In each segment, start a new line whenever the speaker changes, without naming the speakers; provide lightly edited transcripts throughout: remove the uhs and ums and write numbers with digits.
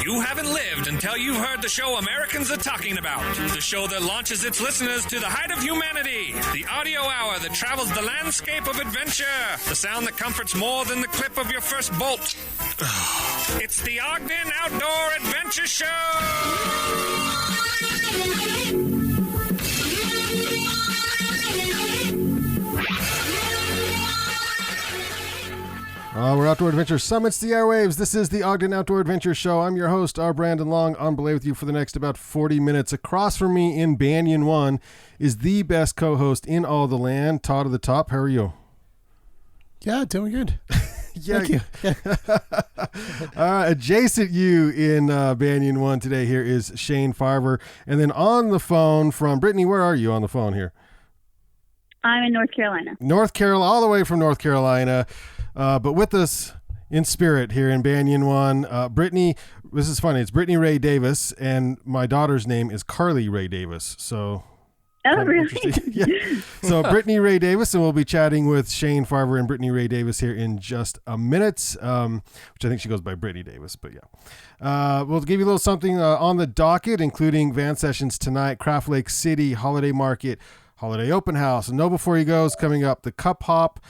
You haven't lived until you've heard the show Americans are talking about. The show that launches its listeners to the height of humanity. The audio hour that travels the landscape of adventure. The sound that comforts more than the clip of your first bolt. It's the Ogden Outdoor Adventure Show!
We're Outdoor Adventure Summits the airwaves. This is the Ogden Outdoor Adventure Show. I'm your host, R. Brandon Long, on belay with you for the next about 40 minutes. Across from me in Banyan 1 is the best co-host in all the land, Todd of the Top. How are you?
Yeah, doing good.
Yeah.
Thank you.
Adjacent you in Banyan 1 today here is Shane Farver. And then on the phone from Brittany, where are you on the phone here?
I'm in North Carolina.
North Carolina, all the way from North Carolina. But with us in spirit here in Banyan 1, Brittany, this is funny, it's Brittany Ray Davis, and my daughter's name is Carly Ray Davis. So,
oh, really?
Yeah. So Brittany Ray Davis, and we'll be chatting with Shane Farver and Brittany Ray Davis here in just a minute, which I think she goes by Brittany Davis, but yeah. We'll give you a little something on the docket, including van sessions tonight, Craft Lake City, Holiday Market, Holiday Open House, and Know Before You Go is coming up, the Cup Hop,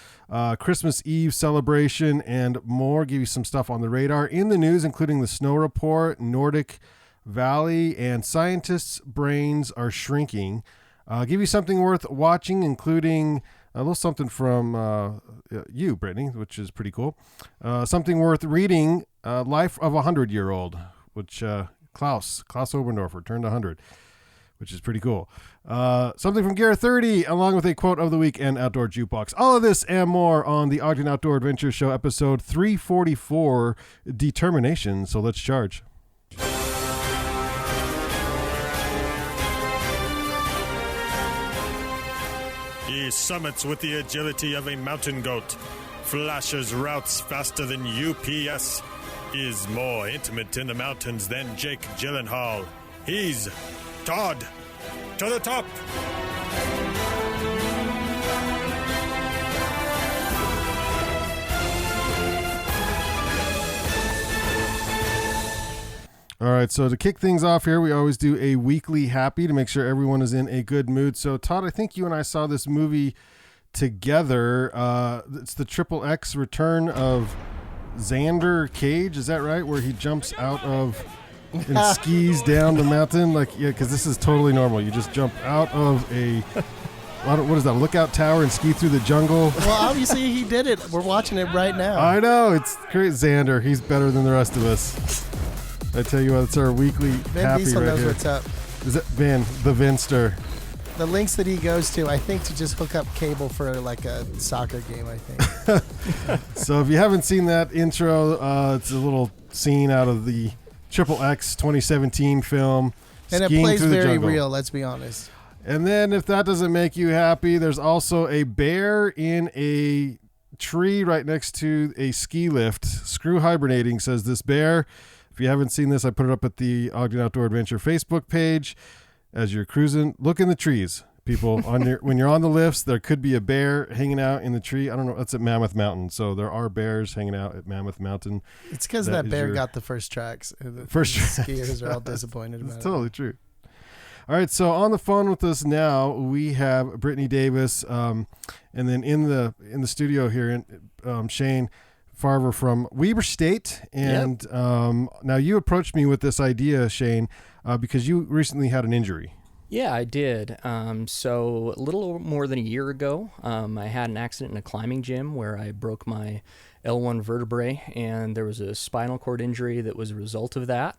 Christmas Eve celebration, and more. Give you some stuff on the radar. In the news, including the snow report, Nordic Valley, and scientists' brains are shrinking. Give you something worth watching, including a little something from you, Brittany, which is pretty cool. Something worth reading, Life of a 100-Year-Old, which Klaus Oberndorfer turned 100. Which is pretty cool. Something from Gear 30, along with a quote of the week and Outdoor Jukebox. All of this and more on the Ogden Outdoor Adventure Show, episode 344, Determination. So let's charge.
He summits with the agility of a mountain goat, flashes routes faster than UPS, is more intimate in the mountains than Jake Gyllenhaal. He's Todd to the Top.
All right, so to kick things off here, we always do a weekly happy to make sure everyone is in a good mood. So, Todd, I think you and I saw this movie together. It's the XXX Return of Xander Cage. Is that right? Where he jumps out of and skis down the mountain, because this is totally normal. You just jump out of what is that, lookout tower, and ski through the jungle.
Well, obviously he did it. We're watching it right now.
I know, it's great. Xander, he's better than the rest of us. I tell you what, it's our weekly
Vin
happy
Diesel
right
knows
here.
what's up.
Is it the Vinster?
The links that he goes to, I think, to just hook up cable for like a soccer game, I think.
So if you haven't seen that intro, it's a little scene out of the XXX 2017 film.
And it plays very real, let's be honest.
And then if that doesn't make you happy, there's also a bear in a tree right next to a ski lift. Screw hibernating, says this bear. If you haven't seen this, I put it up at the Ogden Outdoor Adventure Facebook page. As you're cruising, look in the trees, people. When you're on the lifts, there could be a bear hanging out in the tree. I don't know. That's at Mammoth Mountain. So there are bears hanging out at Mammoth Mountain.
It's because that bear got the first tracks. The skiers are all disappointed about it.
It's totally true. All right, so on the phone with us now we have Brittany Davis, and then in the studio here, Shane Farver from Weber State. And now you approached me with this idea, Shane, because you recently had an injury.
Yeah, I did. So a little more than a year ago, I had an accident in a climbing gym where I broke my L1 vertebrae, and there was a spinal cord injury that was a result of that.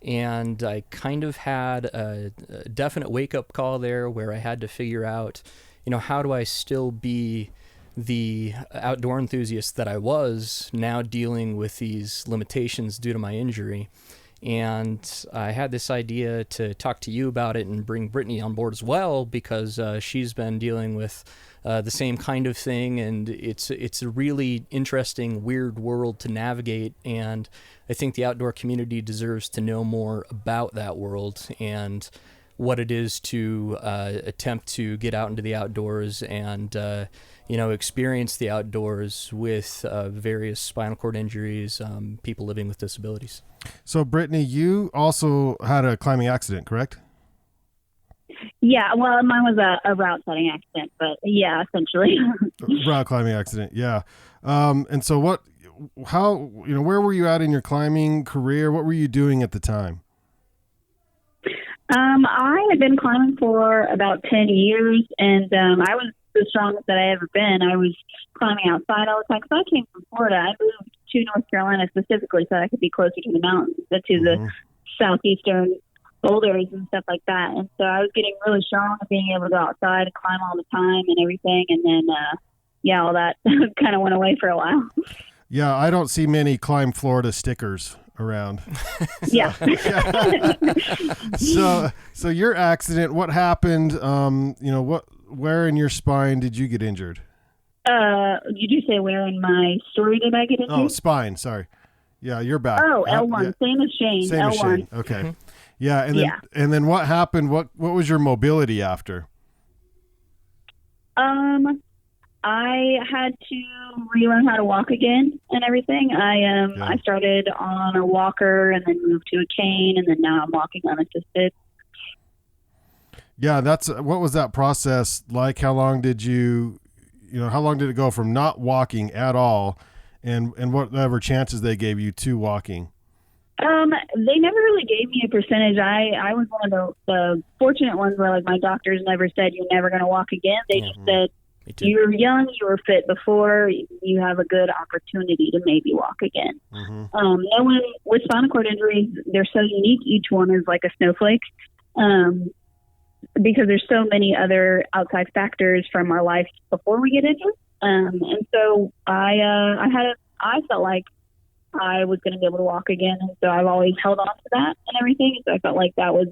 And I kind of had a definite wake-up call there where I had to figure out, how do I still be the outdoor enthusiast that I was, now dealing with these limitations due to my injury. And I had this idea to talk to you about it and bring Brittany on board as well, because she's been dealing with the same kind of thing, and it's a really interesting, weird world to navigate, and I think the outdoor community deserves to know more about that world. And what it is to attempt to get out into the outdoors and experience the outdoors with various spinal cord injuries, people living with disabilities.
So, Brittany, you also had a climbing accident, correct?
Yeah, well, mine was a route setting accident, but yeah, essentially.
Route climbing accident, yeah. And so where were you at in your climbing career? What were you doing at the time?
I had been climbing for about 10 years, and I was the strongest that I ever been. I was climbing outside all the time because I came from Florida. I moved to North Carolina specifically so that I could be closer to the mountains, to the southeastern boulders and stuff like that. And so I was getting really strong at being able to go outside and climb all the time and everything. And then, all that kind of went away for a while.
Yeah, I don't see many Climb Florida stickers around.
Yeah.
So your accident, what happened? Where in your spine did you get injured?
Did you say where in my story did I get injured?
Oh, spine. Sorry. Yeah, your back.
Oh, L1. Yeah. Same as Shane.
Same
L1.
as Shane. Okay. Yeah, and then what happened? What was your mobility after?
I had to relearn how to walk again and everything. I started on a walker and then moved to a cane, and then now I'm walking unassisted.
Yeah, what was that process like? How long did how long did it go from not walking at all and whatever chances they gave you to walking?
They never really gave me a percentage. I was one of the fortunate ones where like my doctors never said you're never going to walk again. They just said you're young, you were fit before, you have a good opportunity to maybe walk again. Mm-hmm. No one with spinal cord injuries, they're so unique. Each one is like a snowflake. Because there's so many other outside factors from our life before we get injured. And so I felt like I was going to be able to walk again. And so I've always held on to that and everything. So I felt like that was,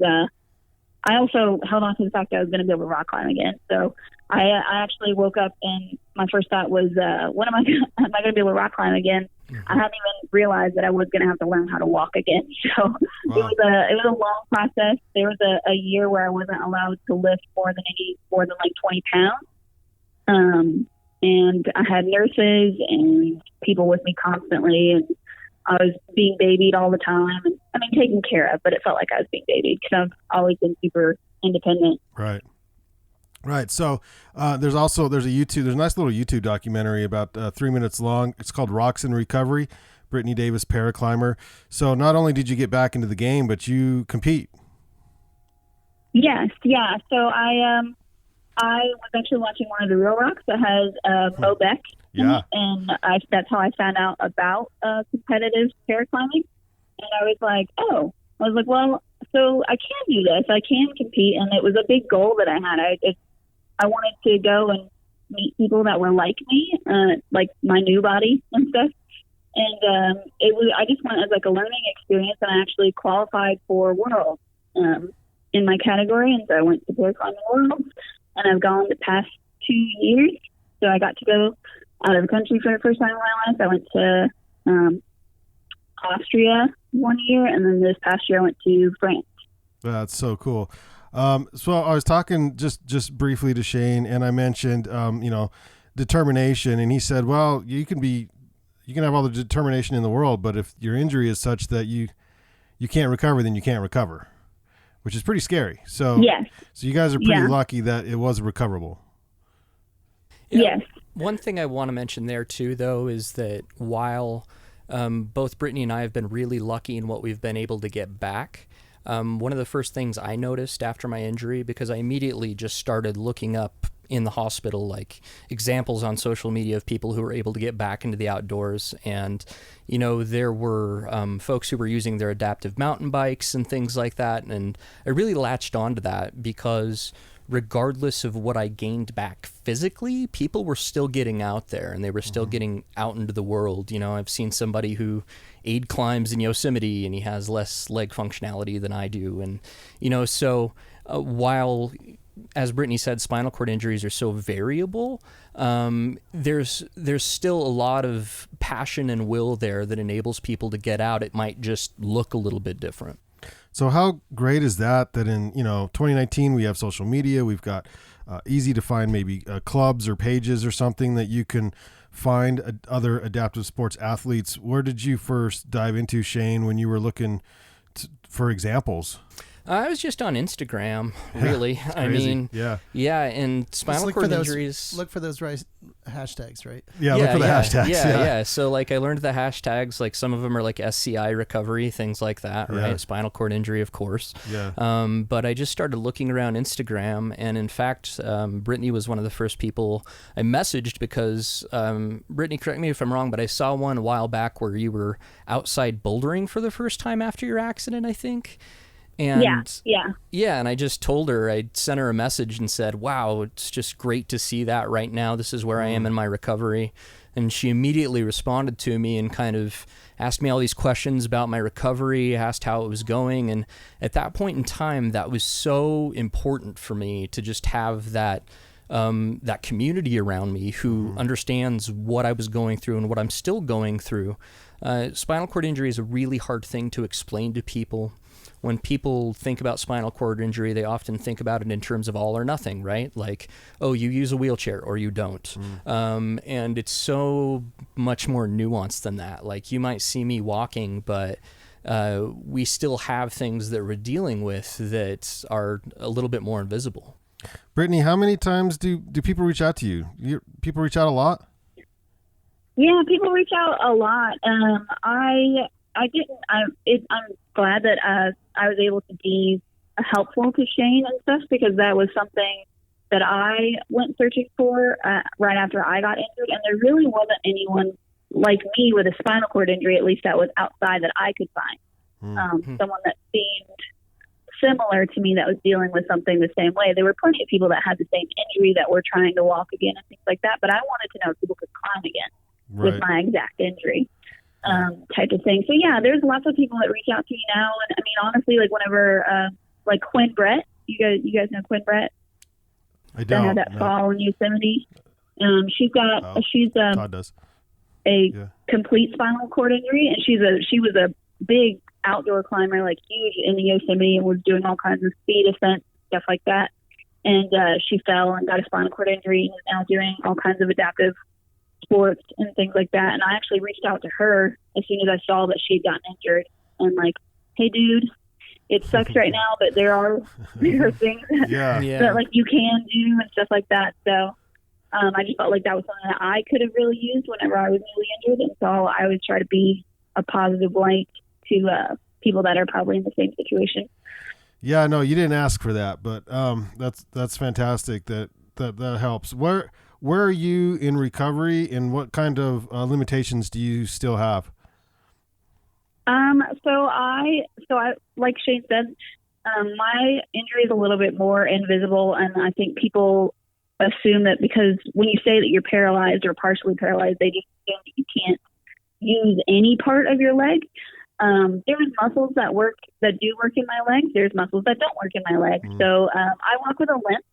I also held on to the fact that I was going to be able to rock climb again. So I actually woke up and my first thought was, when am I going to be able to rock climb again? Mm-hmm. I hadn't even realized that I was going to have to learn how to walk again. So It was a long process. There was a year where I wasn't allowed to lift more than like 20 pounds. And I had nurses and people with me constantly, and I was being babied all the time. And, taken care of, but it felt like I was being babied because I've always been super independent.
Right. So there's a nice little YouTube documentary about 3 minutes long. It's called Rocks in Recovery, Brittany Davis paraclimber. So not only did you get back into the game, but you compete.
Yes. Yeah. So I was actually watching one of the Real Rocks that has Mo Beck.
Yeah.
And that's how I found out about competitive paraclimbing. And I was like, well, so I can do this. I can compete. And it was a big goal that I had. I wanted to go and meet people that were like me, like my new body and stuff. And I just went as like a learning experience, and I actually qualified for Worlds in my category. And so I went to Paraclimbing Worlds, and I've gone the past 2 years. So I got to go out of the country for the first time in my life. I went to Austria 1 year, and then this past year I went to France.
That's so cool. So I was talking just briefly to Shane, and I mentioned, determination, and he said, well, you can have all the determination in the world, but if your injury is such that you can't recover, then you can't recover, which is pretty scary. So,
yes.
So you guys are pretty lucky that it was recoverable.
Yeah.
Yes.
One thing I want to mention there too, though, is that while both Brittany and I have been really lucky in what we've been able to get back, one of the first things I noticed after my injury, because I immediately just started looking up in the hospital, like examples on social media of people who were able to get back into the outdoors. And, there were folks who were using their adaptive mountain bikes and things like that. And I really latched onto that because regardless of what I gained back physically, people were still getting out there and they were still getting out into the world. I've seen somebody who aid climbs in Yosemite and he has less leg functionality than I do. And, while, as Brittany said, spinal cord injuries are so variable, there's still a lot of passion and will there that enables people to get out. It might just look a little bit different.
So how great is that in, 2019 we have social media, we've got easy to find maybe clubs or pages or something that you can find other adaptive sports athletes. Where did you first dive into, Shane, when you were looking for examples?
I was just on Instagram, really.
Yeah,
I mean, yeah, and spinal cord injuries.
Look for those hashtags, right?
Yeah, look for the hashtags.
Yeah. So like I learned the hashtags, like some of them are like SCI recovery, things like that, right?
Yeah.
Spinal cord injury, of course.
Yeah.
But I just started looking around Instagram, and in fact, Brittany was one of the first people I messaged because, Brittany, correct me if I'm wrong, but I saw one a while back where you were outside bouldering for the first time after your accident, I think. And yeah, and I just told her, I sent her a message and said, wow, it's just great to see that right now. This is where I am in my recovery. And she immediately responded to me and kind of asked me all these questions about my recovery, asked how it was going. And at that point in time, that was so important for me to just have that community around me who understands what I was going through and what I'm still going through. Spinal cord injury is a really hard thing to explain to people. When people think about spinal cord injury, they often think about it in terms of all or nothing, right? Like, oh, you use a wheelchair or you don't. And it's so much more nuanced than that. Like, you might see me walking, but we still have things that we're dealing with that are a little bit more invisible.
Brittany, how many times do people reach out to you? People reach out a lot?
Yeah, people reach out a lot. I'm glad that I was able to be helpful to Shane and stuff, because that was something that I went searching for right after I got injured, and there really wasn't anyone like me with a spinal cord injury, at least that was outside, that I could find. Someone that seemed similar to me that was dealing with something the same way. There were plenty of people that had the same injury that were trying to walk again and things like that, but I wanted to know if people could climb again with my exact injury. Type of thing. So yeah, there's lots of people that reach out to me now, and I mean, honestly, like whenever, like Quinn Brett, you guys know Quinn Brett?
I don't.
That had that fall in Yosemite. She's
Todd does.
A complete spinal cord injury, and she was a big outdoor climber, like huge in the Yosemite, and was doing all kinds of speed ascent, stuff like that. And she fell and got a spinal cord injury, and is now doing all kinds of adaptive sports and things like that. And I actually reached out to her as soon as I saw that she had gotten injured, and like, hey dude, it sucks right now, but there are things that like you can do and stuff like that. So I just felt like that was something that I could have really used whenever I was newly injured, and so I always try to be a positive light to people that are probably in the same situation.
Yeah, no, you didn't ask for that, but that's fantastic. That helps. Where are you in recovery, and what kind of limitations do you still have?
So I like Shane said, my injury is a little bit more invisible, and I think people assume that because when you say that you're paralyzed or partially paralyzed, they just assume that you can't use any part of your leg. There's muscles that do work in my legs. There's muscles that don't work in my legs. So I walk with a limp.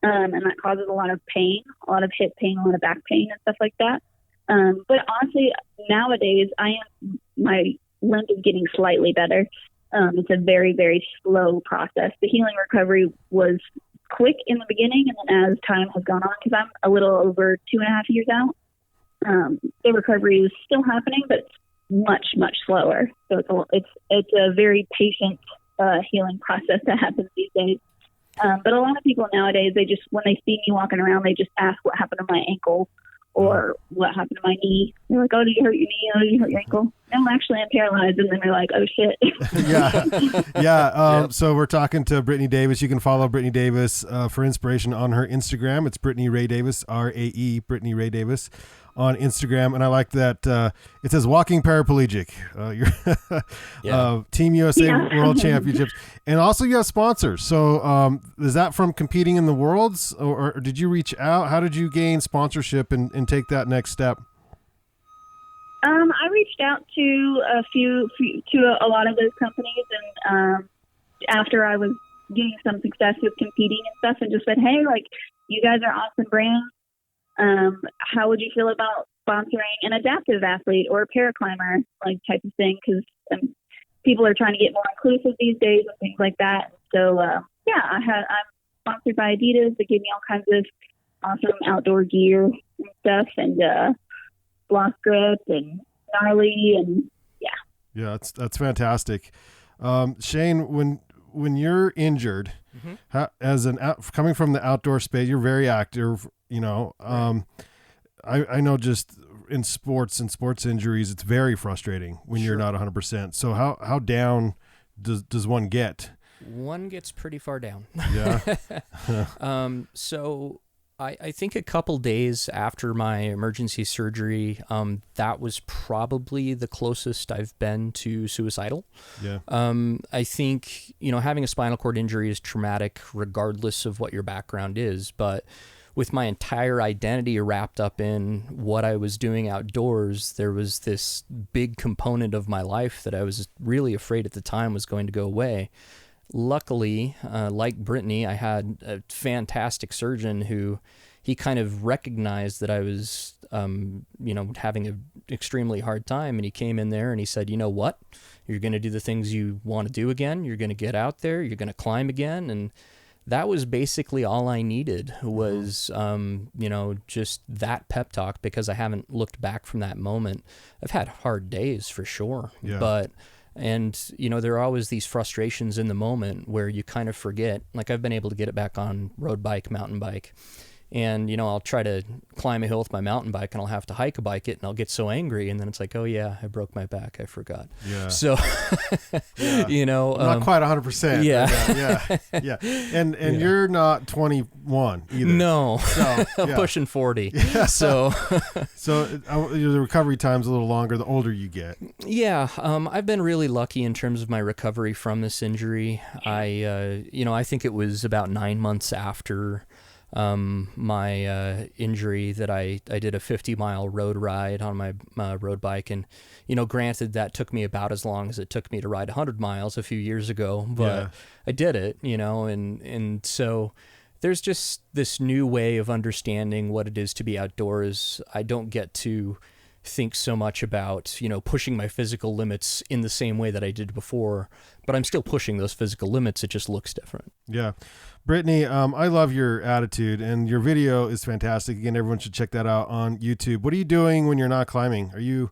And that causes a lot of pain, a lot of hip pain, a lot of back pain and stuff like that. But honestly, nowadays, my limp is getting slightly better. It's a very, very slow process. The healing recovery was quick in the beginning, and then as time has gone on, because I'm a little over 2.5 years out, the recovery is still happening, but it's much, much slower. So it's a very patient healing process that happens these days. But a lot of people nowadays, when they see me walking around, they just ask what happened to my ankle or what happened to my knee. They're like, oh, did you hurt your knee? Oh, did you hurt your ankle? No, actually, I'm paralyzed. And then they're like, oh, shit.
So we're talking to Brittany Davis. You can follow Brittany Davis for inspiration on her Instagram. It's Brittany Ray Davis, RAE, Brittany Ray Davis on Instagram. And I like that it says walking paraplegic. Your Team USA World Championships. And also you have sponsors. So is that from competing in the Worlds, or did you reach out? How did you gain sponsorship and take that next step?
I reached out to a lot of those companies, and after I was getting some success with competing and stuff, and just said, hey, like, you guys are awesome brands. How would you feel about sponsoring an adaptive athlete or a paraclimber, like, type of thing? Because people are trying to get more inclusive these days and things like that. So, I'm sponsored by Adidas. They give me all kinds of awesome outdoor gear and stuff, and block grip and gnarly, and
yeah, that's fantastic. Shane, when you're injured, coming from the outdoor space, you're very active. I know just in sports and sports injuries, it's very frustrating when you're not 100%. So how down does one get?
One gets pretty far down.
Yeah.
So I think a couple days after my emergency surgery, that was probably the closest I've been to suicidal.
Yeah.
I think, having a spinal cord injury is traumatic regardless of what your background is, but with my entire identity wrapped up in what I was doing outdoors, there was this big component of my life that I was really afraid at the time was going to go away. Luckily, like Brittany, I had a fantastic surgeon who he kind of recognized that I was, having an extremely hard time. And he came in there and he said, you know what? You're going to do the things you want to do again. You're going to get out there. You're going to climb again. And that was basically all I needed was, just that pep talk, because I haven't looked back from that moment. I've had hard days for sure, but there are always these frustrations in the moment where you kind of forget. Like, I've been able to get it back on road bike, mountain bike. And, I'll try to climb a hill with my mountain bike and I'll have to hike a bike it and I'll get so angry. And then it's like, oh yeah, I broke my back. I forgot.
Yeah.
So,
not quite 100%. Yeah. And you're not 21 either.
No,
so,
I'm pushing 40.
Yeah.
So
the recovery time's a little longer the older you get.
Yeah. I've been really lucky in terms of my recovery from this injury. I think it was about 9 months after my injury that I did a 50-mile road ride on my road bike. And, granted, that took me about as long as it took me to ride 100 miles a few years ago, but I did it, and so there's just this new way of understanding what it is to be outdoors. I don't get to think so much about, pushing my physical limits in the same way that I did before, but I'm still pushing those physical limits. It just looks different.
Yeah. Brittany, I love your attitude, and your video is fantastic. Again, everyone should check that out on YouTube. What are you doing when you're not climbing? Are you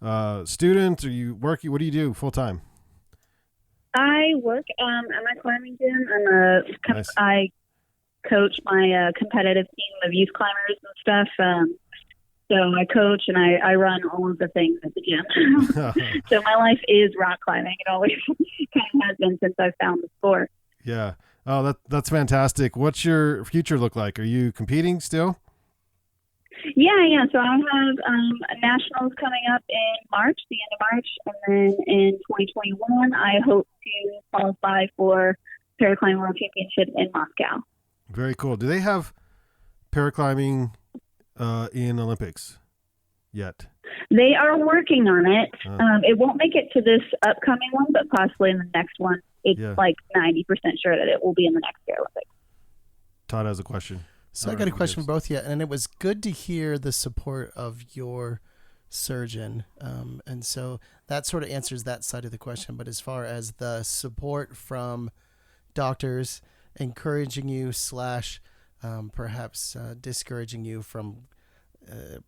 a student? Are you working? What do you do full time?
I work at my climbing gym.
Nice.
I coach my competitive team of youth climbers and stuff. So I coach and I run all of the things at the gym. So my life is rock climbing. It always kind of has been since I found the sport.
Yeah. Oh, that's fantastic. What's your future look like? Are you competing still?
Yeah. So I have nationals coming up in March, the end of March, and then in 2021, I hope to qualify for Paraclimbing World Championship in Moscow.
Very cool. Do they have paraclimbing in Olympics yet?
They are working on it. It won't make it to this upcoming one, but possibly in the next one. It's like 90% sure that it will be in the next Paralympics.
Todd has a question.
So I got a question for both of you, and it was good to hear the support of your surgeon. And so that sort of answers that side of the question. But as far as the support from doctors encouraging you / perhaps discouraging you from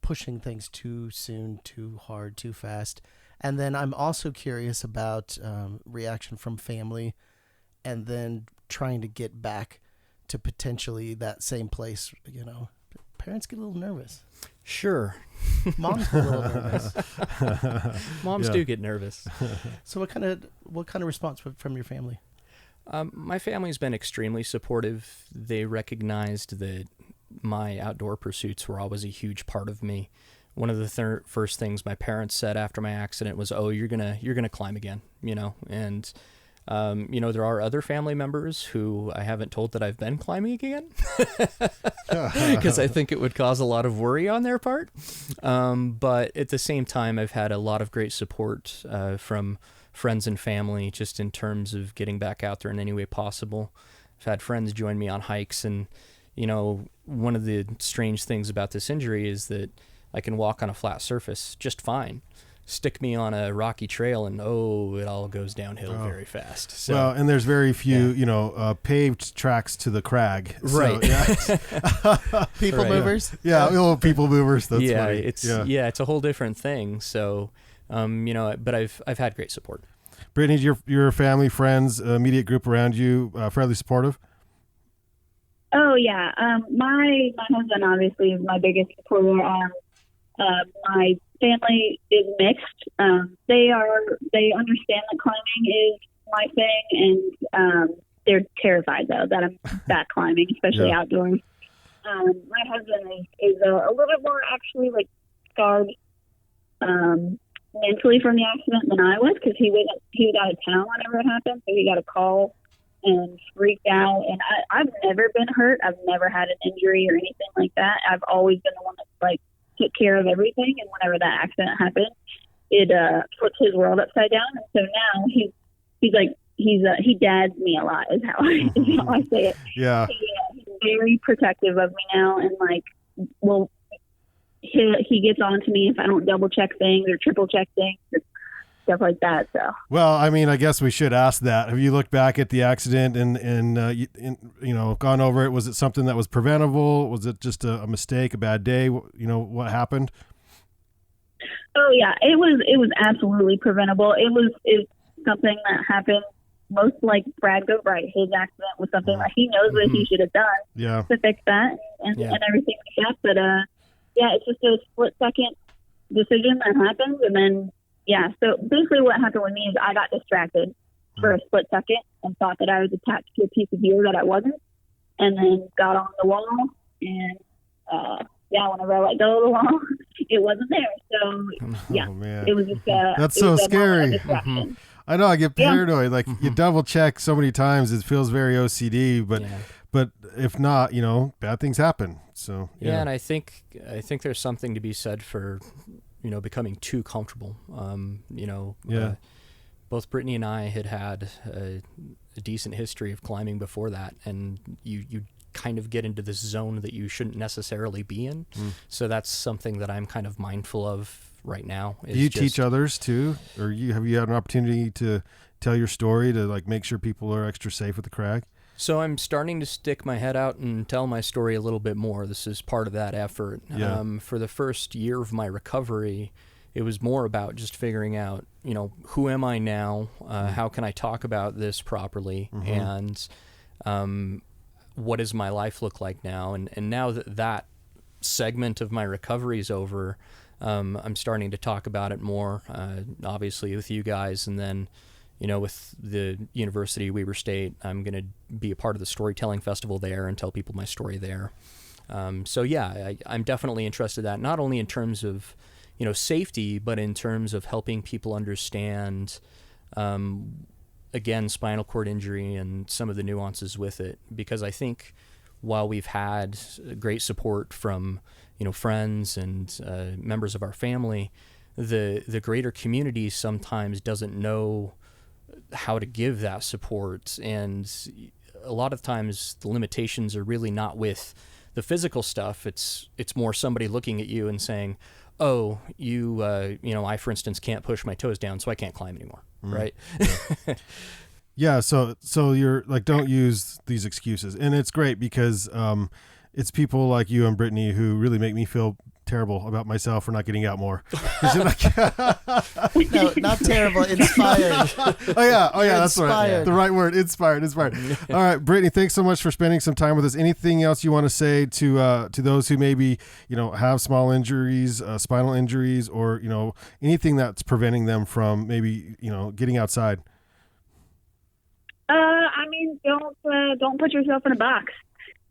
pushing things too soon, too hard, too fast. And then I'm also curious about reaction from family, and then trying to get back to potentially that same place. Parents get a little nervous.
Sure.
Moms get a little nervous.
Moms do get nervous.
So what kind of response from your family?
My family's been extremely supportive. They recognized that my outdoor pursuits were always a huge part of me. One of the first things my parents said after my accident was, "Oh, you're gonna climb again," and there are other family members who I haven't told that I've been climbing again, because I think it would cause a lot of worry on their part. But at the same time, I've had a lot of great support from friends and family, just in terms of getting back out there in any way possible. I've had friends join me on hikes, and one of the strange things about this injury is that I can walk on a flat surface just fine. stick me on a rocky trail and it all goes downhill very fast. So,
well, and there's very few, paved tracks to the crag.
Right.
So, yeah.
People movers.
Yeah, little people movers. That's funny.
It's a whole different thing. So, but I've had great support.
Brittany, your family, friends, immediate group around you, fairly supportive?
Oh yeah. My husband obviously is my biggest supporter. My family is mixed. They understand that climbing is my thing, and they're terrified though that I'm back climbing, especially outdoors. My husband is a little bit more actually like scarred mentally from the accident than I was, because he was out of town whenever it happened, so he got a call and freaked out. And I've never been hurt. I've never had an injury or anything like that. I've always been the one that like took care of everything. And whenever that accident happened, it flipped his world upside down. And so now he dads me a lot is how I say it.
Yeah.
He's very protective of me now, and like, well, he gets on to me if I don't double check things or triple check things or stuff like that. So, well,
I mean, I guess we should ask that. Have you looked back at the accident and gone over it? Was it something that was preventable? Was it just a mistake, a bad day? What happened?
Oh yeah, it was absolutely preventable. It was something that happened. Most like Brad Goatright, his accident was something that he knows what he should have done to fix that and everything like that. But it's just a split second decision that happens, and then so basically what happened with me is I got distracted for a split second and thought that I was attached to a piece of gear that I wasn't, and then got on the wall, and whenever I let go of the wall, it wasn't there. So it was just
that's so scary. I know, I get paranoid. Like you double check so many times, it feels very OCD. But if not, bad things happen. So
and I think there's something to be said for becoming too comfortable. Both Brittany and I had a decent history of climbing before that, and you kind of get into this zone that you shouldn't necessarily be in. So that's something that I'm kind of mindful of right now.
Do you teach others too, or have you had an opportunity to tell your story to like make sure people are extra safe with the crag?
So I'm starting to stick my head out and tell my story a little bit more. This is part of that effort. For the first year of my recovery, it was more about just figuring out, who am I now? How can I talk about this properly? And what does my life look like now? And now that segment of my recovery is over, I'm starting to talk about it more, obviously with you guys, and then with the University of Weber State, I'm going to be a part of the storytelling festival there and tell people my story there. I'm definitely interested in that, not only in terms of, safety, but in terms of helping people understand, again, spinal cord injury and some of the nuances with it. Because I think while we've had great support from, friends and members of our family, the greater community sometimes doesn't know how to give that support, and a lot of times the limitations are really not with the physical stuff. It's more somebody looking at you and saying, oh, I for instance can't push my toes down, so I can't climb anymore. Right.
So you're like, don't use these excuses. And it's great because it's people like you and Brittany who really make me feel terrible about myself for not getting out more.
No, not terrible, inspired.
Oh yeah, that's right. The right word, inspired. All right, Brittany, thanks so much for spending some time with us. Anything else you want to say to those who maybe have small injuries, spinal injuries, or anything that's preventing them from maybe getting outside?
I mean, don't put yourself in a box.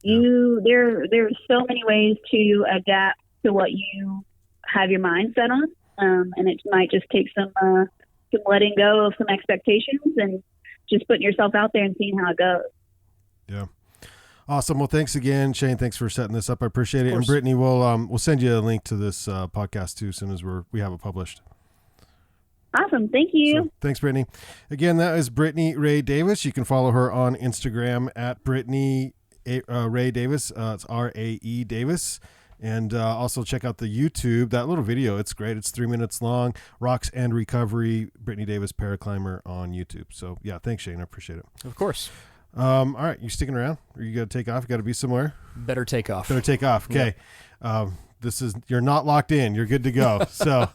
There's so many ways to adapt to what you have your mind set on, and it might just take some letting go of some expectations and just putting yourself out there and seeing how it goes.
Yeah, awesome. Well, thanks again, Shane. Thanks for setting this up. I appreciate it. And Brittany, we'll send you a link to this podcast too as soon as we have it published.
Awesome. Thank you.
So, thanks, Brittany. Again, that is Brittany Ray Davis. You can follow her on Instagram at Brittany Ray Davis. It's RAE Davis. And also check out the YouTube, that little video. It's great. It's 3 minutes long. Rocks and Recovery, Brittany Davis Paraclimber on YouTube. So, yeah, thanks, Shane. I appreciate it.
Of course.
All right. You sticking around? Or you got to take off? You got to be somewhere?
Better take off.
Okay. You're not locked in. You're good to go. So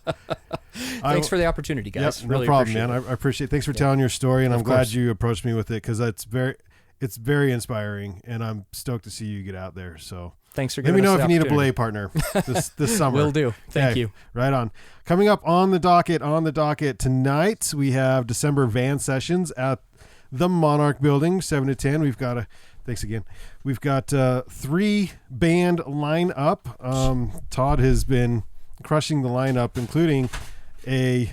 thanks for the opportunity, guys.
Yep,
really
no problem,
appreciate
man.
it.
I appreciate it. Thanks for telling your story, and I'm glad
course.
you approached me with it because it's very inspiring, and I'm stoked to see you get out there. So
thanks for
let me
giving
know
us
if
the
you need a
opportunity.
belay partner this summer.
Will do. Thank you.
Right on. Coming up on the docket tonight, we have December van sessions at the Monarch building, 7 to 10. Thanks again. We've got 3 band lineup. Todd has been crushing the lineup, including a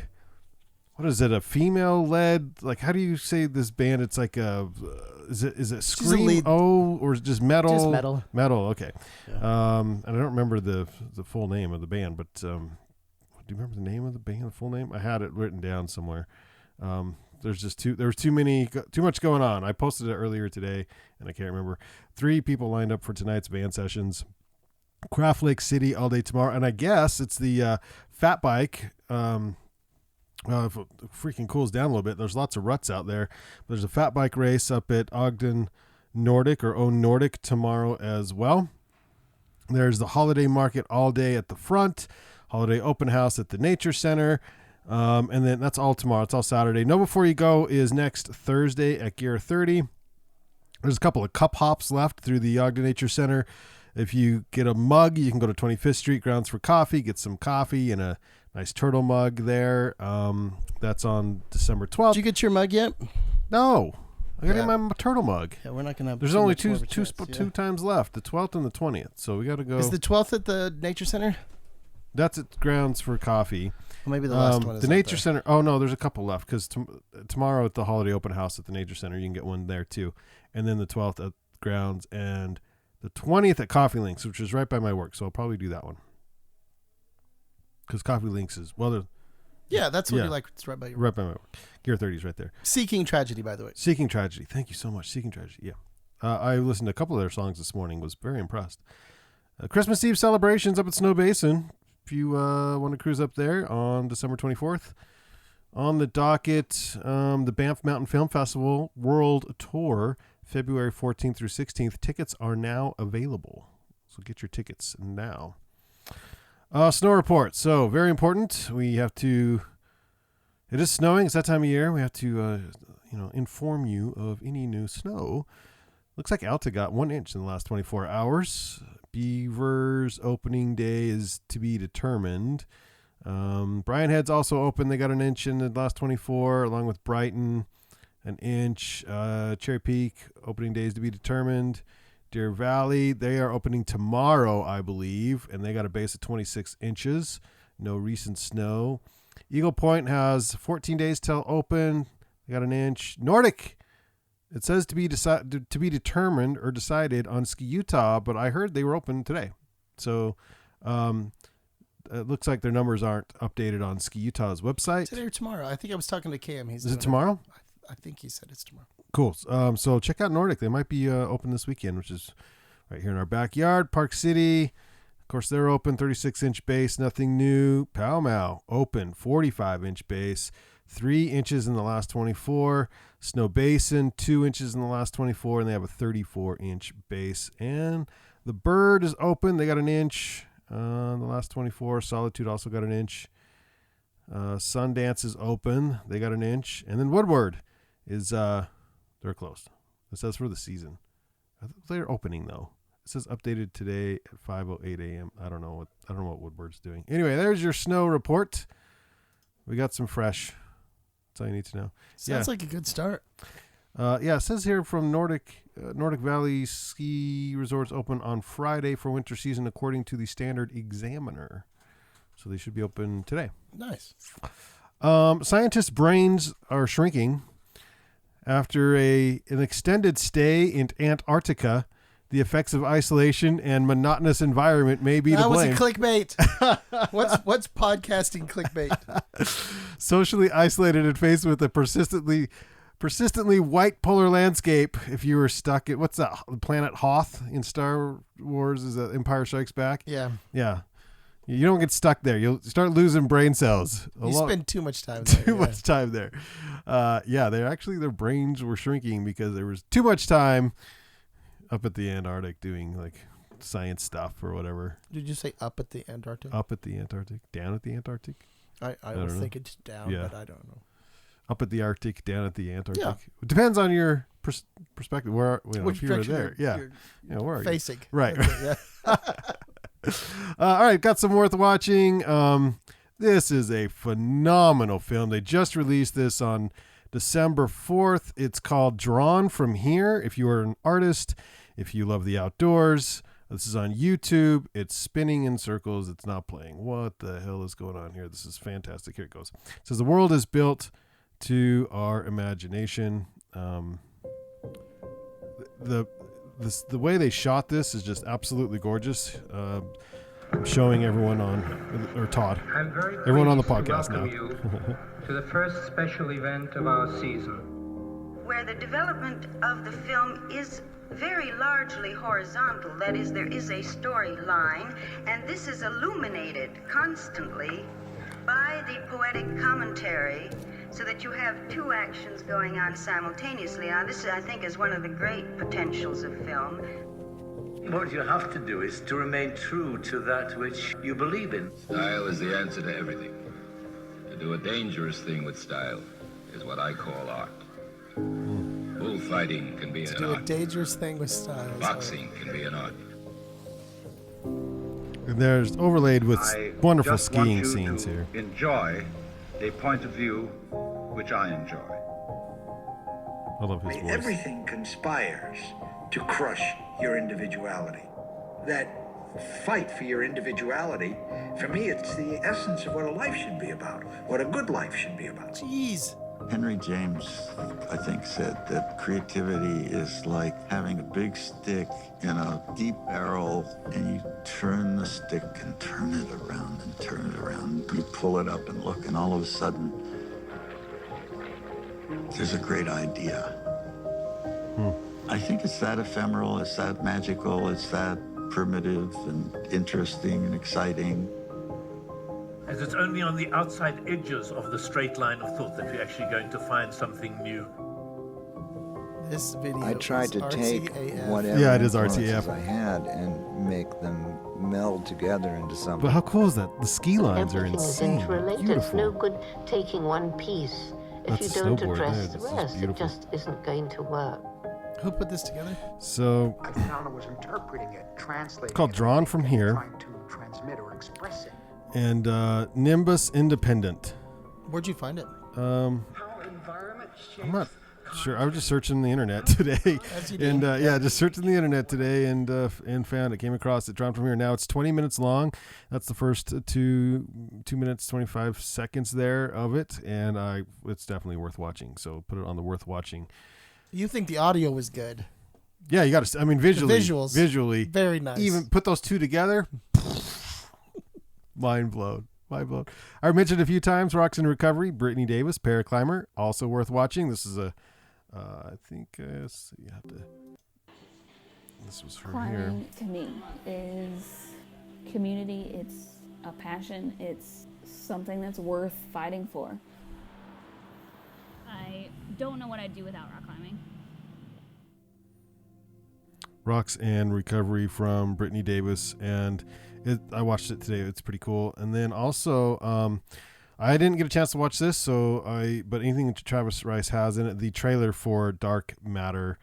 female-led, like, how do you say this band? It's like is it scream or is it just metal?
Just metal.
Metal, okay.
Yeah.
And I don't remember the full name of the band, but do you remember the name of the band, the full name? I had it written down somewhere. There was too much going on. I posted it earlier today, and I can't remember. 3 people lined up for tonight's band sessions. Craft Lake City all day tomorrow, and I guess it's the fat bike. If it freaking cools down a little bit, there's lots of ruts out there. There's a fat bike race up at Ogden Nordic or Own Nordic tomorrow as well. There's the holiday market all day at the front, holiday open house at the Nature Center. And then that's all tomorrow. It's all Saturday. Know Before You Go is next Thursday at Gear 30. There's a couple of cup hops left through the Ogden Nature Center. If you get a mug, you can go to 25th Street Grounds for coffee, get some coffee and a nice turtle mug there. That's on December 12th.
Did you get your mug yet?
No. I got to get my turtle mug.
Yeah, we're not going to.
There's only two times left, the 12th and the 20th. So we got to go.
Is the 12th at the Nature Center?
That's at Grounds for Coffee.
Well, maybe the last one is
the Nature Center. Oh, no, there's a couple left because tomorrow at the holiday open house at the Nature Center, you can get one there too. And then the 12th at Grounds and the 20th at Coffee Links, which is right by my work. So I'll probably do that one. Because Coffee Links is,
yeah, that's what you like. It's right by your
right by my work. Gear 30 is right there.
Seeking Tragedy, by the way.
Seeking Tragedy. Thank you so much. Seeking Tragedy. Yeah. I listened to a couple of their songs this morning. Was very impressed. Christmas Eve celebrations up at Snowbasin. If you want to cruise up there on December 24th. On the docket, the Banff Mountain Film Festival World Tour, February 14th through 16th. Tickets are now available. So get your tickets now. Snow report. So very important. It is snowing. It's that time of year. We have to, inform you of any new snow. Looks like Alta got 1 inch in the last 24 hours. Beaver's opening day is to be determined. Brian Head's also open. They got 1 inch in the last 24, along with Brighton, 1 inch. Cherry Peak opening day is to be determined. Deer Valley, they are opening tomorrow, I believe, and they got a base of 26 inches. No recent snow. Eagle Point has 14 days till open. They got 1 inch. Nordic, it says to be determined or decided on Ski Utah, but I heard they were open today. So it looks like their numbers aren't updated on Ski Utah's website.
Today or tomorrow? I think I was talking to Cam.
Is it tomorrow?
I think he said it's tomorrow.
Cool. So check out Nordic. They might be open this weekend, which is right here in our backyard. Park City, of course, they're open. 36-inch base, nothing new. Pow Mau, open. 45-inch base, 3 inches in the last 24. Snowbasin, 2 inches in the last 24, and they have a 34-inch base. And the Bird is open. They got 1 inch in the last 24. Solitude also got 1 inch. Sundance is open. They got 1 inch. And then Woodward is they're closed. It says for the season. They're opening though. It says updated today at 5:08 a.m. I don't know what Woodward's doing. Anyway, there's your snow report. We got some fresh. That's all you need to know.
Sounds like a good start.
It says here from Nordic Valley Ski Resorts open on Friday for winter season according to the Standard Examiner. So they should be open today.
Nice.
Scientists' brains are shrinking. After an extended stay in Antarctica, the effects of isolation and monotonous environment may be to blame.
That was a clickbait. What's podcasting clickbait?
Socially isolated and faced with a persistently persistently white polar landscape. If you were stuck at what's that planet Hoth in Star Wars? Is that Empire Strikes Back?
Yeah.
Yeah. You don't get stuck there. You'll start losing brain cells.
You spend too much time there.
Too much time there. Yeah, their brains were shrinking because there was too much time up at the Antarctic doing like science stuff or whatever.
Did you say up at the Antarctic?
Up at the Antarctic, down at the Antarctic.
I was thinking just down, but I don't know.
Up at the Arctic, down at the Antarctic.
Yeah.
It depends on your perspective. Where
Which
if you were
direction
there, where are
facing.
You? Right.
Okay, yeah.
All right, got some worth watching. This is a phenomenal film. They just released this on December 4th. It's called Drawn from Here. If you are an artist, if you love the outdoors, this is on YouTube. It's spinning in circles. It's not playing. What the hell is going on here? This is fantastic. Here it goes. It says the world is built to our imagination. The way they shot this is just absolutely gorgeous. I'm showing everyone Todd.
I'm very
everyone on the
pleased to
podcast now.
welcome you to the first special event of our season.
Where the development of the film is very largely horizontal. That is, there is a storyline, and this is illuminated constantly by the poetic commentary, so that you have two actions going on simultaneously. Now, this, I think, is one of the great potentials of film.
What you have to do is to remain true to that which you believe in.
Style is the answer to everything. To do a dangerous thing with style is what I call art. Bullfighting can be an art.
To do a dangerous thing with style.
Boxing can be an art.
And there's overlaid with wonderful skiing
want you
scenes
to
here.
Enjoy a point of view which I enjoy.
I love his voice.
Everything conspires to crush your individuality. That fight for your individuality, for me, it's the essence of what a life should be about, what a good life should be about.
Jeez.
Henry James, I think, said that creativity is like having a big stick in a deep barrel, and you turn the stick and turn it around and turn it around. You pull it up and look, and all of a sudden, there's a great idea. I think it's that ephemeral, it's that magical, it's that primitive and interesting and exciting.
As it's only on the outside edges of the straight line of thought that you're actually going to find something new.
This video
I tried to take whatever
it is
influences
RTF.
I had and make them meld together into something.
But how cool is that? The ski lines are
Everything is
insane.
interrelated. It's no good taking one piece. If
That's
you
a
don't
snowboard
address
there.
the
This is
rest, it
beautiful.
just isn't going to work.
Who put this together?
So
I found I was interpreting it, translating
it's called
it,
Drawn from Here.
trying to transmit or express it.
And Nimbus Independent.
Where'd you find it?
I'm not sure. I was just searching the internet today,
As you do.
and just searching the internet today, and found it. Came across it. Drawn from Here. Now it's 20 minutes long. That's the first 2 minutes 25 seconds there of it, and it's definitely worth watching. So put it on the worth watching.
You think the audio was good?
Yeah, you got to. I mean, visually,
visually, very nice.
Even put those two together. Mind blown. I mentioned a few times Rocks in Recovery, Brittany Davis, paraclimber, also worth watching. This is I think this was from here.
Climbing to me is community. It's a passion. It's something that's worth fighting for.
I don't know what I'd do without rock climbing.
Rocks and Recovery from Brittany Davis, and I watched it today. It's pretty cool. And then also, I didn't get a chance to watch this, but anything that Travis Rice has in it, the trailer for Dark Matter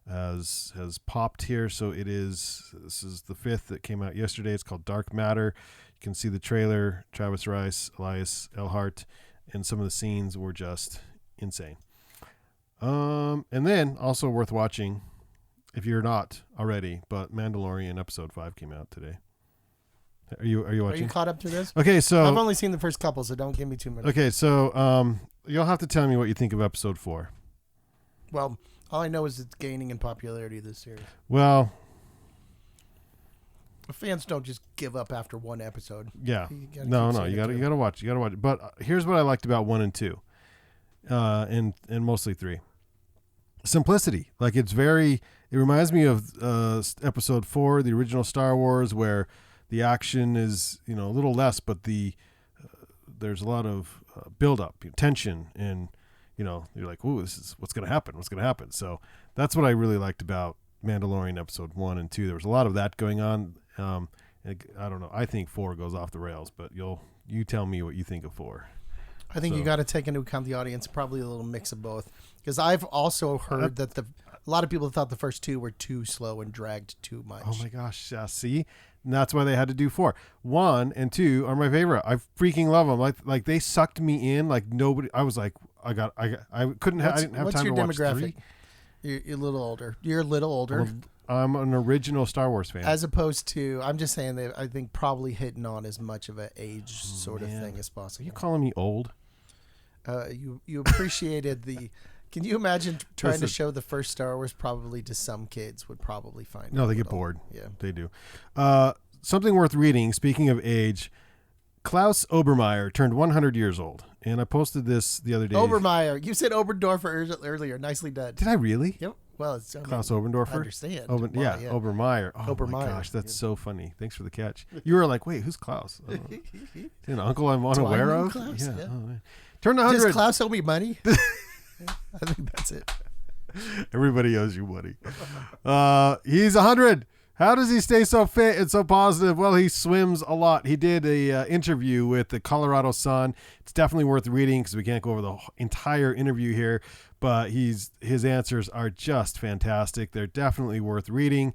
has popped here. So this is the 5th that came out yesterday. It's called Dark Matter. You can see the trailer, Travis Rice, Elias Elhart, and some of the scenes were just insane. And then also worth watching, if you're not already, but Mandalorian episode 5 came out today. Are you watching?
Are you caught up to this?
Okay, so
I've only seen the first couple, so don't give me too much.
Okay, so you'll have to tell me what you think of episode 4.
Well, all I know is it's gaining in popularity this series.
Well,
fans don't just give up after one episode.
Yeah,
you
gotta watch. But here's what I liked about 1 and 2, and mostly 3. simplicity. Like it reminds me of episode 4, the original Star Wars, where the action is, a little less, but there's a lot of build up, tension, and you're like, ooh, this is what's going to happen. So that's what I really liked about Mandalorian episode 1 and 2. There was a lot of that going on. I don't know. I think 4 goes off the rails, but you tell me what you think of 4.
I think you got to take into account the audience, probably a little mix of both. Because I've also heard that a lot of people thought the first 2 were too slow and dragged too much.
Oh my gosh. See? And that's why they had to do 4. 1 and 2 are my favorite. I freaking love them. Like they sucked me in like nobody. I was like, I didn't have time to watch 3.
What's your demographic? You're a little older. You're a little older.
I'm an original Star Wars fan.
As opposed to, I'm just saying that I think probably hitting on as much of an age sort of thing as possible.
Are you calling me old?
You appreciated the. Can you imagine trying to show the first Star Wars? Probably to some kids would probably find.
No, they get bored.
Yeah,
they do. Something worth reading. Speaking of age, Klaus Obermeyer turned 100 years old, and I posted this the other day.
Obermeyer, you said Oberdorfer earlier. Nicely done.
Did I really?
Yep. Well, it's
Klaus Oberndorfer.
I understand.
Obermeyer. Oh
Obermeyer.
My gosh, that's so funny. Thanks for the catch. You were like, wait, who's Klaus? An uncle I'm unaware of.
Klaus? Yeah.
Oh, man. Turn 100.
Does Klaus owe me money? I think that's it.
Everybody owes you money. He's 100. How does he stay so fit and so positive? Well, he swims a lot. He did a interview with the Colorado Sun. It's definitely worth reading because we can't go over the entire interview here, but his answers are just fantastic. They're definitely worth reading.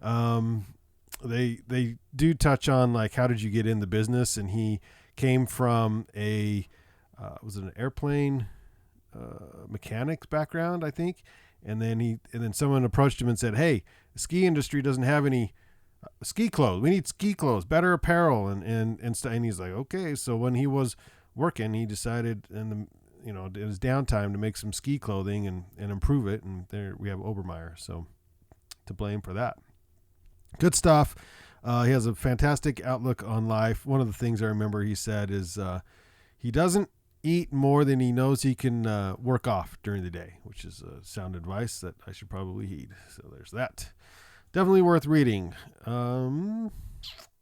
They do touch on like how did you get in the business, and he came from was it an airplane mechanics background, I think, and then someone approached him and said, "Hey, the ski industry doesn't have any ski clothes. We need ski clothes, better apparel," and he's like, okay. So when he was working, he decided in his downtime to make some ski clothing and improve it, and there we have Obermeyer, so to blame for that. Good stuff. He has a fantastic outlook on life. One of the things I remember he said is he doesn't eat more than he knows he can work off during the day, which is sound advice that I should probably heed. So there's that. Definitely worth reading.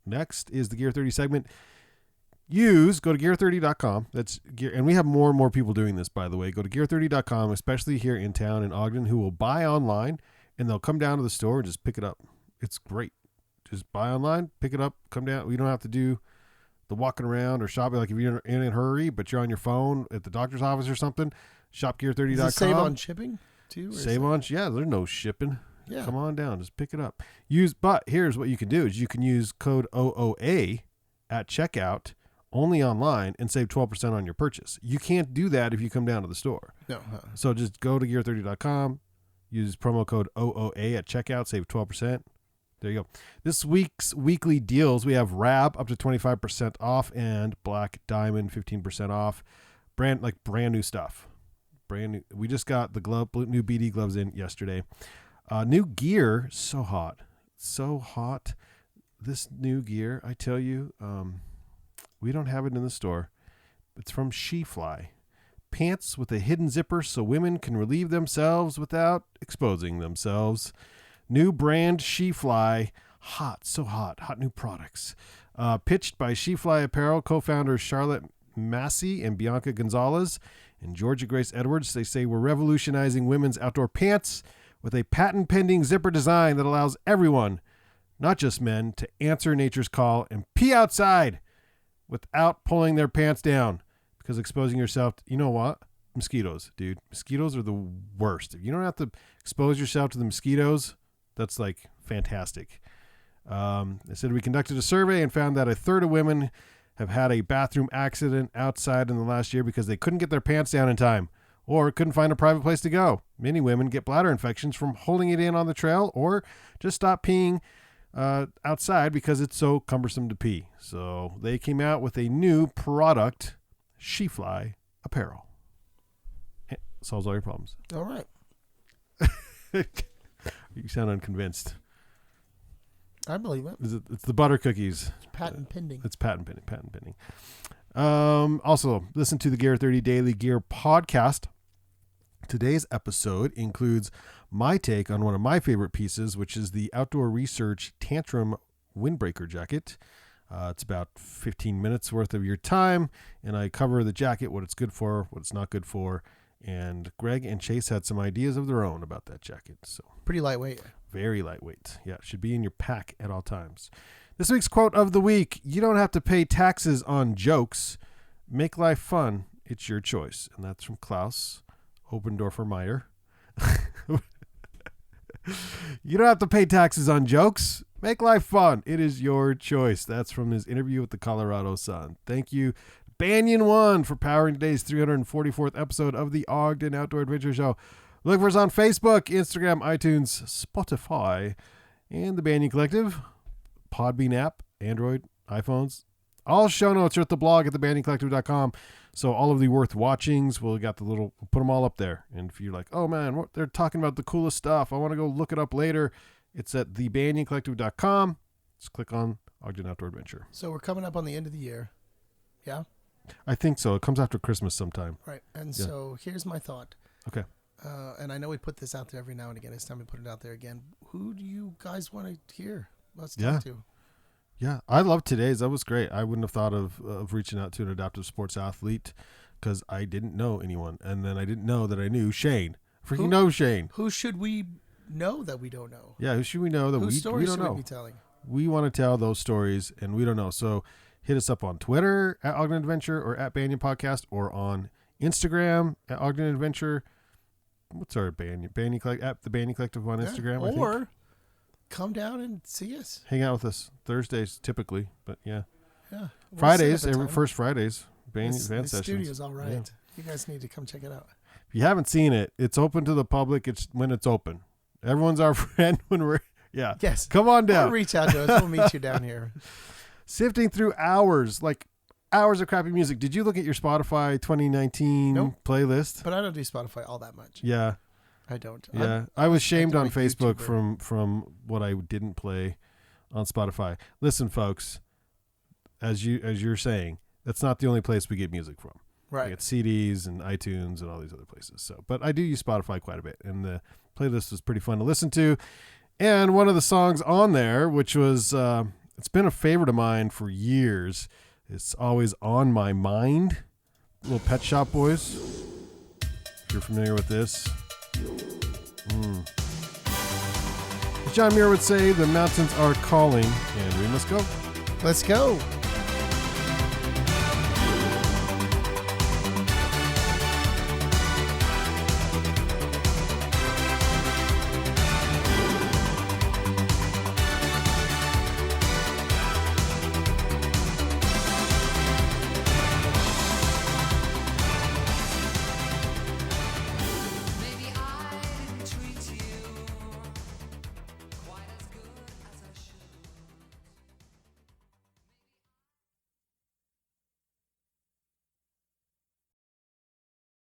Next is the Gear 30 segment. Go to gear30.com. That's gear, and we have more and more people doing this, by the way. Go to gear30.com, especially here in town in Ogden, who will buy online, and they'll come down to the store and just pick it up. It's great. Just buy online, pick it up, come down. We don't have to do the walking around or shopping, like if you're in a hurry, but you're on your phone at the doctor's office or something, shopgear30.com.
Does it save on shipping too?
Yeah, there's no shipping.
Yeah.
Come on down, just pick it up. But here's what you can do is you can use code OOA at checkout only online and save 12% on your purchase. You can't do that if you come down to the store.
No.
So just go to gear30.com, use promo code OOA at checkout, save 12%. There you go. This week's weekly deals, we have Rab up to 25% off and Black Diamond 15% off. Brand new stuff. Brand new. We just got the new BD gloves in yesterday. New gear, so hot. So hot. This new gear, I tell you, we don't have it in the store. It's from SheFly. Pants with a hidden zipper so women can relieve themselves without exposing themselves. New brand SheFly, hot, so hot, hot new products. Pitched by SheFly Apparel co-founders Charlotte Massey and Bianca Gonzalez and Georgia Grace Edwards. They say we're revolutionizing women's outdoor pants with a patent-pending zipper design that allows everyone, not just men, to answer nature's call and pee outside without pulling their pants down. Because exposing yourself, you know what? Mosquitoes, dude. Mosquitoes are the worst. If you don't have to expose yourself to the mosquitoes, that's like fantastic. They said we conducted a survey and found that a third of women have had a bathroom accident outside in the last year because they couldn't get their pants down in time or couldn't find a private place to go. Many women get bladder infections from holding it in on the trail or just stop peeing outside because it's so cumbersome to pee. So they came out with a new product, SheFly Apparel. It solves all your problems.
All right.
You sound unconvinced.
I believe it.
It's the butter cookies.
It's patent pending.
It's patent pending. Also, listen to the Gear 30 Daily Gear podcast. Today's episode includes my take on one of my favorite pieces, which is the Outdoor Research Tantrum Windbreaker jacket. It's about 15 minutes worth of your time, and I cover the jacket, what it's good for, what it's not good for, and Greg and Chase had some ideas of their own about that jacket. So
pretty lightweight.
Very lightweight. Yeah, it should be in your pack at all times. This week's quote of the week: you don't have to pay taxes on jokes. Make life fun. It's your choice. And that's from Klaus Obendorfer Meyer. You don't have to pay taxes on jokes. Make life fun. It is your choice. That's from his interview with the Colorado Sun. Thank you, Banyan One, for powering today's 344th episode of the Ogden Outdoor Adventure Show. Look for us on Facebook, Instagram, iTunes, Spotify, and the Banyan Collective, Podbean app, Android, iPhones. All show notes are at the blog at thebanyancollective.com. So all of the worth watchings, we'll put them all up there. And if you're like, oh man, they're talking about the coolest stuff, I want to go look it up later, it's at thebanyancollective.com. Just click on Ogden Outdoor Adventure.
So we're coming up on the end of the year. Yeah?
I think so. It comes after Christmas sometime.
Right. And so here's my thought.
Okay.
And I know we put this out there every now and again. It's time to put it out there again. Who do you guys want to hear? Let's talk to.
Yeah, I love today's. That was great. I wouldn't have thought of reaching out to an adaptive sports athlete because I didn't know anyone. And then I didn't know that I knew Shane. Know Shane.
Who should we know that we don't know?
Yeah, who should we know that we don't know?
Should we be telling?
We want to tell those stories, and we don't know. So hit us up on Twitter at Ogden Adventure or at Banyan Podcast, or on Instagram at Ogden Adventure. What's our Banyan Collective? At the Banyan Collective on Instagram, I think.
Or come down and see us.
Hang out with us Thursdays typically, but yeah.
Yeah.
Fridays, first Fridays, Banyan Van
Sessions. The studio's all right. Yeah. You guys need to come check it out.
If you haven't seen it, it's open to the public. It's when it's open. Everyone's our friend when we're
Yes.
Come on down.
Or reach out to us. We'll meet you down here.
Sifting through hours of crappy music. Did you look at your Spotify 2019 playlist?
But I don't do Spotify all that much.
Yeah.
I don't.
Yeah. I was shamed on Facebook from what I didn't play on Spotify. Listen, folks, as you're saying, that's not the only place we get music from.
Right.
We get CDs and iTunes and all these other places. So, but I do use Spotify quite a bit, and the playlist was pretty fun to listen to. And one of the songs on there, which was it's been a favorite of mine for years, it's always on my mind. Little Pet Shop Boys. If you're familiar with this. As John Muir would say, the mountains are calling, and we must go.
Let's go.